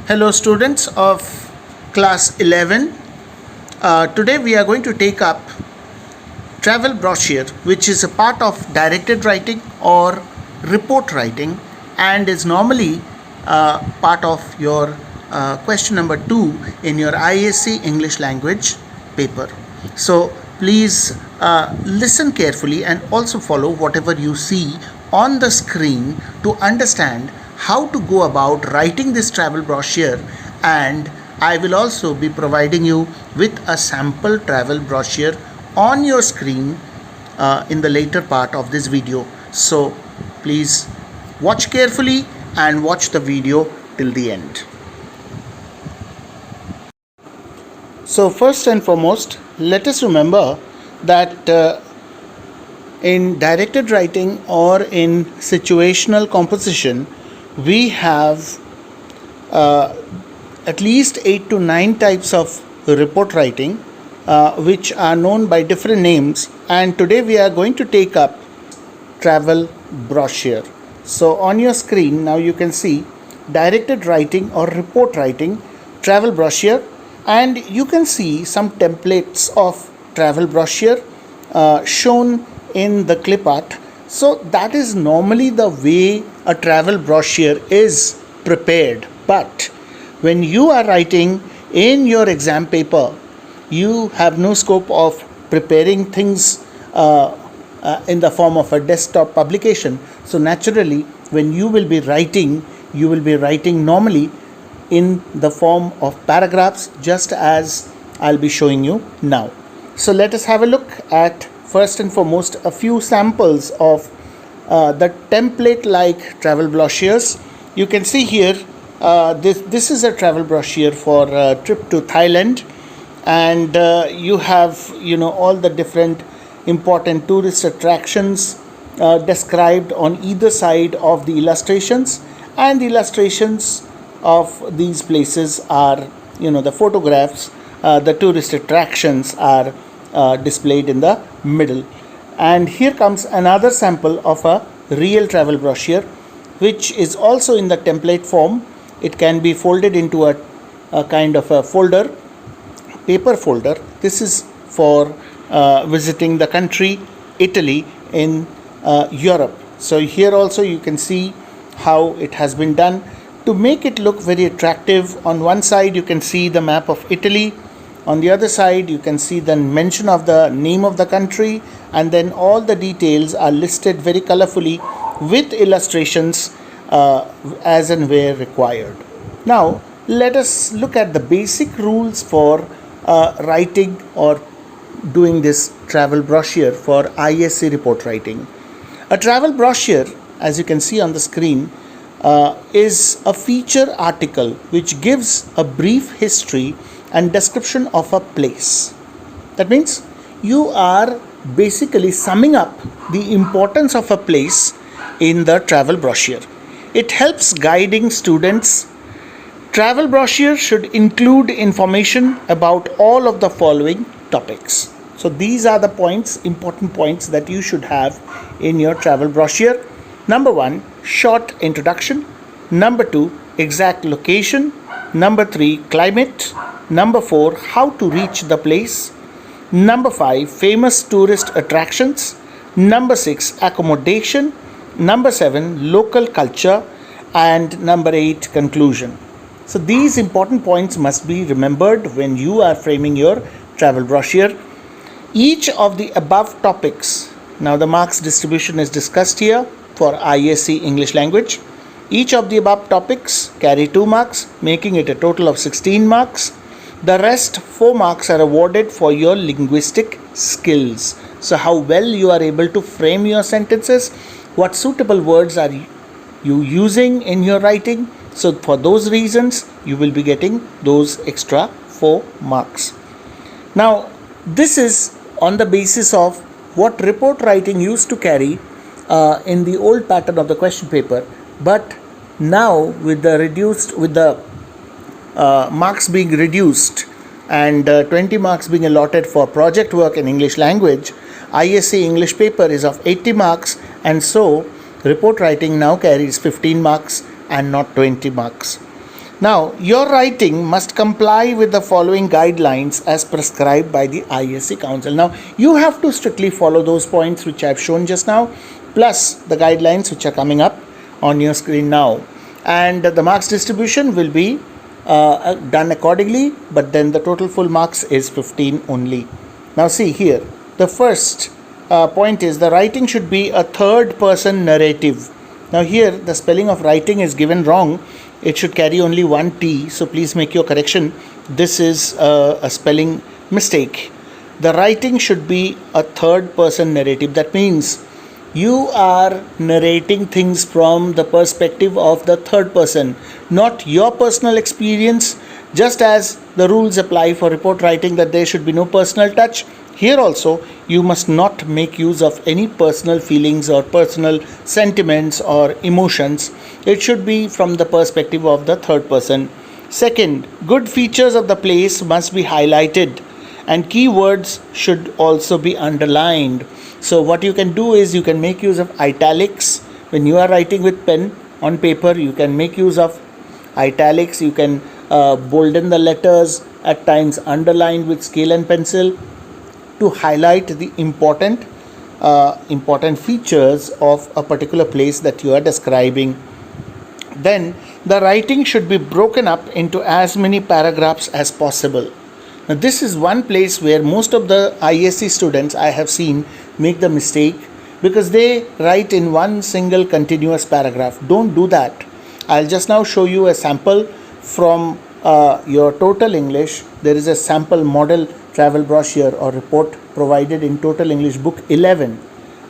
Hello students of class 11. Today we are going to take up travel brochure, which is a part of directed writing or report writing and is normally part of your question number 2 in your ISC English language paper. So please listen carefully and also follow whatever you see on the screen to understand how to go about writing this travel brochure, and I will also be providing you with a sample travel brochure on your screen in the later part of this video. So please watch carefully and watch the video till the end. So first and foremost, let us remember that in directed writing or in situational composition, we have at least 8 to 9 types of report writing which are known by different names, and today we are going to take up travel brochure. So on your screen now you can see directed writing or report writing, travel brochure, and you can see some templates of travel brochure shown in the clip art. So that is normally the way a travel brochure is prepared. But when you are writing in your exam paper, you have no scope of preparing things in the form of a desktop publication. So naturally, when you will be writing normally in the form of paragraphs, just as I'll be showing you now. So let us have a look at, first and foremost, a few samples of the template like travel brochures. You can see here this is a travel brochure for a trip to Thailand, and you have all the different important tourist attractions described on either side of the illustrations, and the illustrations of these places are the photographs. The tourist attractions are displayed in the middle. And here comes another sample of a real travel brochure, which is also in the template form. It can be folded into a kind of a folder, paper folder. This is for visiting the country Italy in Europe. So here also you can see how it has been done to make it look very attractive. On one side you can see the map of Italy. On the other side, you can see the mention of the name of the country, and then all the details are listed very colorfully with illustrations as and where required. Now, let us look at the basic rules for writing or doing this travel brochure for ISC report writing. A travel brochure, as you can see on the screen, is a feature article which gives a brief history and description of a place. That means you are basically summing up the importance of a place in the travel brochure. It helps guiding students. Travel brochure should include information about all of the following topics. So these are the points, important points that you should have in your travel brochure. Number 1, short introduction. Number 2, exact location. Number 3, climate. Number 4, how to reach the place. Number 5, famous tourist attractions. Number 6, accommodation. Number 7, local culture. And number 8, conclusion. So these important points must be remembered when you are framing your travel brochure. Each of the above topics, now the marks distribution is discussed here for ISC English language. Each of the above topics carry 2 marks, making it a total of 16 marks. The rest 4 marks are awarded for your linguistic skills. So how well you are able to frame your sentences, what suitable words are you using in your writing. So for those reasons, you will be getting those extra 4 marks. Now, this is on the basis of what report writing used to carry in the old pattern of the question paper. But now with the marks being reduced and 20 marks being allotted for project work in English language, ISC English paper is of 80 marks, and so report writing now carries 15 marks and not 20 marks. Now, your writing must comply with the following guidelines as prescribed by the ISC Council. Now, you have to strictly follow those points which I have shown just now, plus the guidelines which are coming up on your screen now. And the marks distribution will be done accordingly, but then the total full marks is 15 only. Now, see here, the first point is the writing should be a third person narrative. Now, here the spelling of writing is given wrong. It should carry only one T, so please make your correction. This is a spelling mistake. The writing should be a third person narrative. That means you are narrating things from the perspective of the third person, not your personal experience. Just as the rules apply for report writing that there should be no personal touch, here also you must not make use of any personal feelings or personal sentiments or emotions. It should be from the perspective of the third person. Second, good features of the place must be highlighted and keywords should also be underlined. So what you can do is you can make use of italics. When you are writing with pen on paper, you can make use of italics. You can bolden the letters, at times underlined with scale and pencil, to highlight the important features of a particular place that you are describing. Then the writing should be broken up into as many paragraphs as possible. Now, this is one place where most of the ISC students I have seen make the mistake, because they write in one single continuous paragraph. Don't do that. I'll just now show you a sample from your Total English. There is a sample model travel brochure or report provided in Total English book 11,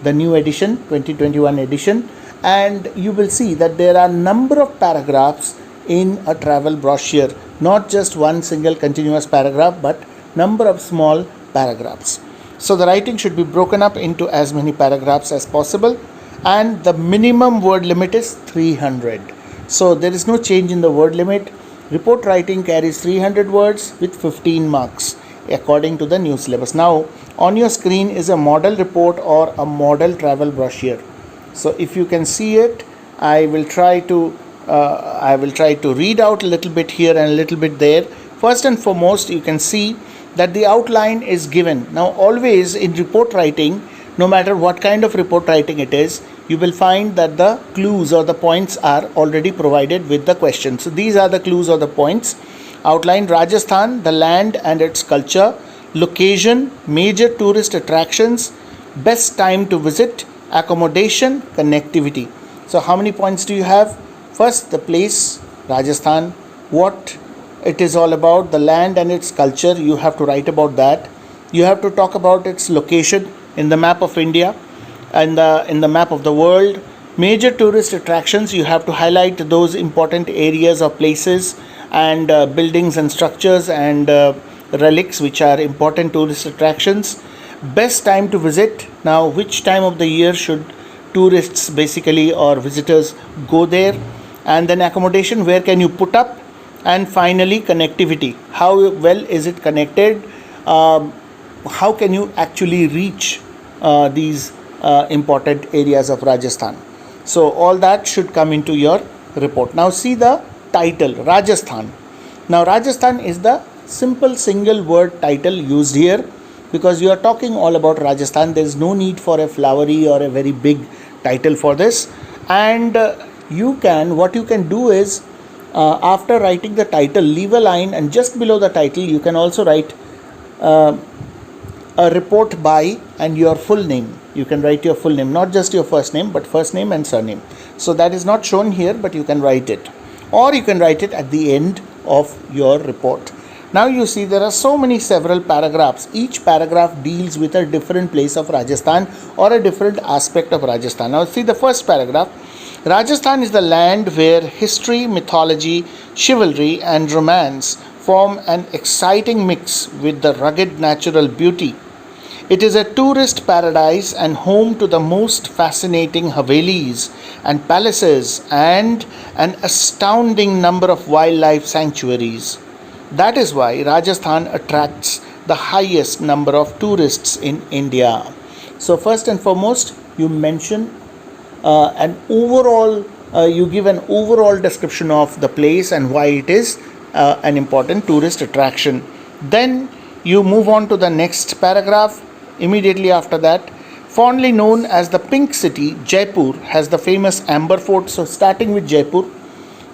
the new edition, 2021 edition, and you will see that there are number of paragraphs in a travel brochure, not just one single continuous paragraph, but number of small paragraphs. So the writing should be broken up into as many paragraphs as possible, and the minimum word limit is 300. So there is no change in the word limit. Report writing carries 300 words with 15 marks according to the new syllabus. Now on your screen is a model report or a model travel brochure. So if you can see it, I will try to read out a little bit here and a little bit there. First and foremost, you can see that the outline is given. Now always in report writing, no matter what kind of report writing it is, you will find that the clues or the points are already provided with the question. So these are the clues or the points. Outline: Rajasthan, the land and its culture; location, major tourist attractions; best time to visit; accommodation; connectivity. So how many points do you have? First, the place, Rajasthan, what it is all about, the land and its culture, you have to write about that. You have to talk about its location in the map of India and in the map of the world. Major tourist attractions, you have to highlight those important areas or places and buildings and structures and relics which are important tourist attractions. Best time to visit. Now, which time of the year should tourists basically or visitors go there? And then accommodation, where can you put up? And finally, connectivity, how well is it connected? How can you actually reach these important areas of Rajasthan? So all that should come into your report. Now see the title, Rajasthan. Now Rajasthan is the simple single word title used here because you are talking all about Rajasthan. There is no need for a flowery or a very big title for this. And what you can do is, after writing the title, leave a line, and just below the title you can also write a report by and your full name. You can write your full name, not just your first name, but first name and surname. So that is not shown here, but you can write it, or you can write it at the end of your report. Now you see there are several paragraphs. Each paragraph deals with a different place of Rajasthan or a different aspect of Rajasthan. Now see the first paragraph. Rajasthan is the land where history, mythology, chivalry and romance form an exciting mix with the rugged natural beauty. It is a tourist paradise and home to the most fascinating havelis and palaces and an astounding number of wildlife sanctuaries. That is why Rajasthan attracts the highest number of tourists in India. So first and foremost, you mention an overall you give an overall description of the place and why it is an important tourist attraction. Then you move on to the next paragraph. Immediately after that, fondly known as the Pink City, Jaipur has the famous Amber Fort. So starting with Jaipur,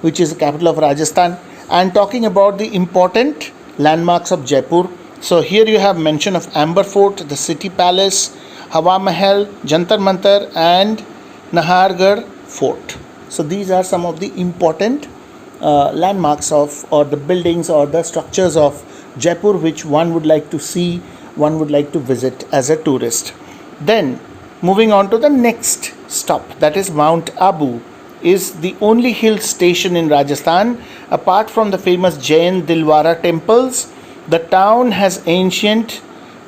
which is the capital of Rajasthan, and talking about the important landmarks of Jaipur. So here you have mention of Amber Fort, the City Palace, Hawa Mahal, Jantar Mantar, and Nahargarh Fort. So these are some of the important landmarks of, or the buildings or the structures of Jaipur, which one would like to see, one would like to visit as a tourist. Then moving on to the next stop, that is Mount Abu, is the only hill station in Rajasthan. Apart from the famous Jain Dilwara temples, the town has ancient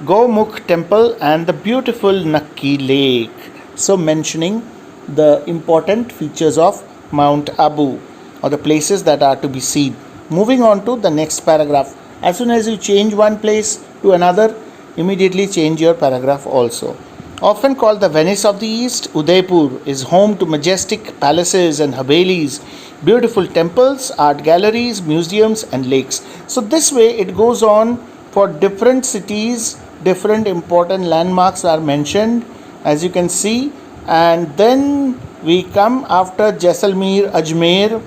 Gomukh temple and the beautiful Nakki lake. So mentioning the important features of Mount Abu, or the places that are to be seen. Moving on to the next paragraph. As soon as you change one place to another, immediately change your paragraph also. Often called the Venice of the East, Udaipur is home to majestic palaces and havelis, beautiful temples, art galleries, museums, and lakes. So this way it goes on for different cities, different important landmarks are mentioned, as you can see. And then we come after Jaisalmer, Ajmer,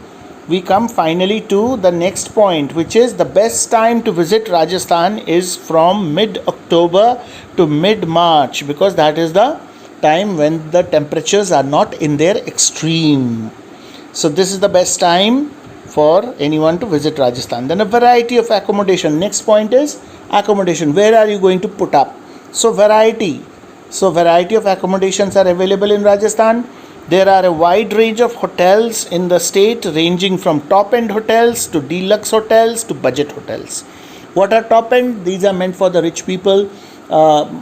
we come finally to the next point, which is the best time to visit Rajasthan is from mid-October to mid-March, because that is the time when the temperatures are not in their extreme. So this is the best time for anyone to visit Rajasthan. Then a variety of accommodation. Next point is accommodation. Where are you going to put up? So variety of accommodations are available in Rajasthan. There are a wide range of hotels in the state, ranging from top-end hotels to deluxe hotels to budget hotels. What are top-end? These are meant for the rich people,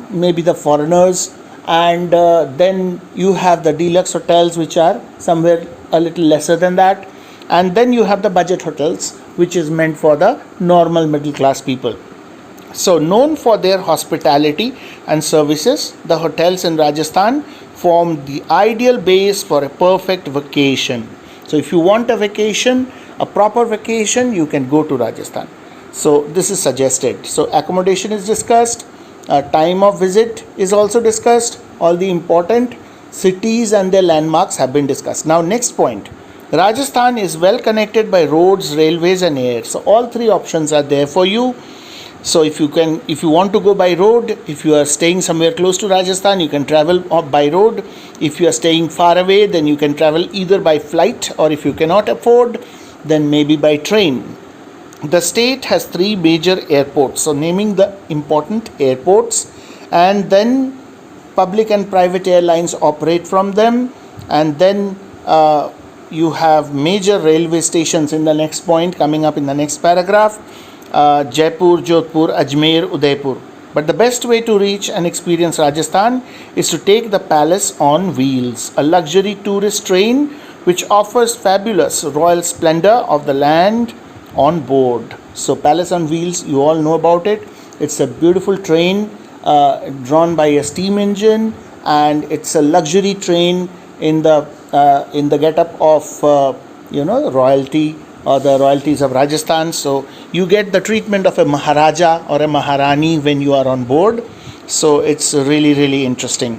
maybe the foreigners. And then you have the deluxe hotels, which are somewhere a little lesser than that. And then you have the budget hotels, which is meant for the normal middle-class people. So known for their hospitality and services, the hotels in Rajasthan form the ideal base for a perfect vacation. So if you want a vacation, a proper vacation, you can go to Rajasthan. So this is suggested. So accommodation is discussed, time of visit is also discussed, all the important cities and their landmarks have been discussed. Now next point, Rajasthan is well connected by roads, railways and air. So all three options are there for you. So if you want to go by road, if you are staying somewhere close to Rajasthan, you can travel by road. If you are staying far away, then you can travel either by flight, or if you cannot afford, then maybe by train. The state has three major airports. So naming the important airports, and then public and private airlines operate from them. And then you have major railway stations in the next point coming up in the next paragraph. Jaipur, Jodhpur, Ajmer, Udaipur. But the best way to reach and experience Rajasthan is to take the Palace on Wheels, a luxury tourist train which offers fabulous royal splendor of the land on board. So Palace on Wheels, you all know about it. It's a beautiful train drawn by a steam engine, and it's a luxury train in the get-up of royalty, or the royalties of Rajasthan. So you get the treatment of a Maharaja or a Maharani when you are on board. So it's really, really interesting.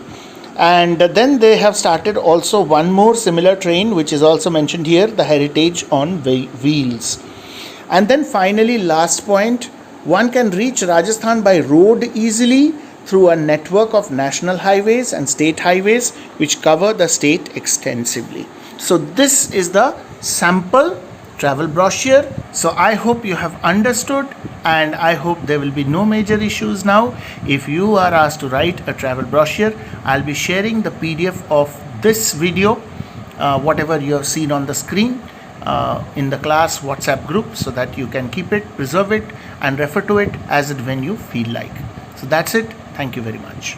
And then they have started also one more similar train, which is also mentioned here, the Heritage on Wheels. And then finally, last point, one can reach Rajasthan by road easily through a network of national highways and state highways which cover the state extensively. So this is the sample travel brochure. So I hope you have understood, and I hope there will be no major issues now. If you are asked to write a travel brochure, I'll be sharing the PDF of this video, whatever you have seen on the screen, in the class WhatsApp group, so that you can keep it, preserve it and refer to it as and when you feel like. So that's it. Thank you very much.